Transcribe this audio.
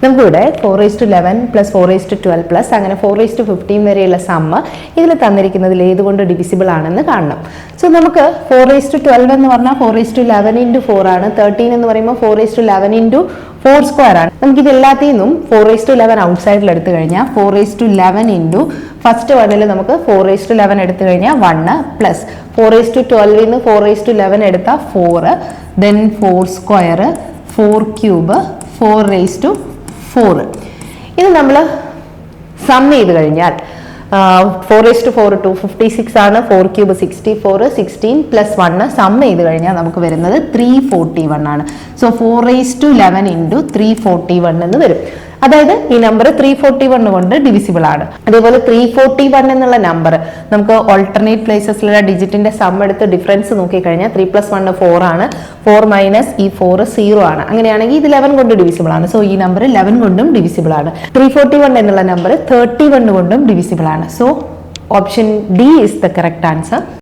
നമുക്കിവിടെ 4:11 plus 4:12 plus അങ്ങനെ 4:15 വരെയുള്ള സമ്മ് ഇതിൽ തന്നിരിക്കുന്നതിൽ ഏതുകൊണ്ട് ഡിവിസിബിൾ ആണെന്ന് കാണണം. സോ നമുക്ക് 4:12 എന്ന് പറഞ്ഞാൽ 4:11 ഇൻറ്റു 4 ആണ്. 13 എന്ന് പറയുമ്പോൾ 4:11 ഇൻറ്റു 4 സ്ക്വയർ ആണ്. നമുക്ക് ഇത് എല്ലാത്തിൽ നിന്നും 4:11 ഔട്ട് സൈഡിൽ എടുത്തു കഴിഞ്ഞാൽ 4:11 ഇൻറ്റു ഫസ്റ്റ് വണ്ണിൽ നമുക്ക് 4:11 എടുത്തു കഴിഞ്ഞാൽ 1 പ്ലസ് 4:12 നിന്ന് 4:11 എടുത്താൽ 4 ദെൻ 4 സ്ക്വയർ 4 ക്യൂബ് 4:4. ഇത് നമ്മൾ സം ചെയ്ത് കഴിഞ്ഞാൽ 4:4 256 ആണ്. 4 ക്യൂബ് 64, 16 പ്ലസ് 1 സം ചെയ്ത് കഴിഞ്ഞാൽ നമുക്ക് വരുന്നത് 341 ആണ്. സോ 4:11 ഇൻറ്റു 341 എന്ന് വരും. അതായത് ഈ നമ്പർ 341 കൊണ്ട് ഡിവിസിബിൾ ആണ്. അതേപോലെ 341 എന്നുള്ള നമ്പർ നമുക്ക് ഓൾട്ടർനേറ്റ് പ്ലേസസിലുള്ള ഡിജിറ്റിന്റെ സം എടുത്ത് ഡിഫറൻസ് നോക്കിക്കഴിഞ്ഞാൽ 3 + 1 4 ആണ്. 4 മൈനസ് ഈ 4 0 ആണ്. അങ്ങനെയാണെങ്കിൽ ഇത് 11 കൊണ്ട് ഡിവിസിബിൾ ആണ്. സോ ഈ നമ്പർ 11 കൊണ്ടും ഡിവിസിബിൾ ആണ്. 341 എന്നുള്ള നമ്പർ 31 കൊണ്ടും ഡിവിസിബിൾ ആണ്. So option D is the correct answer.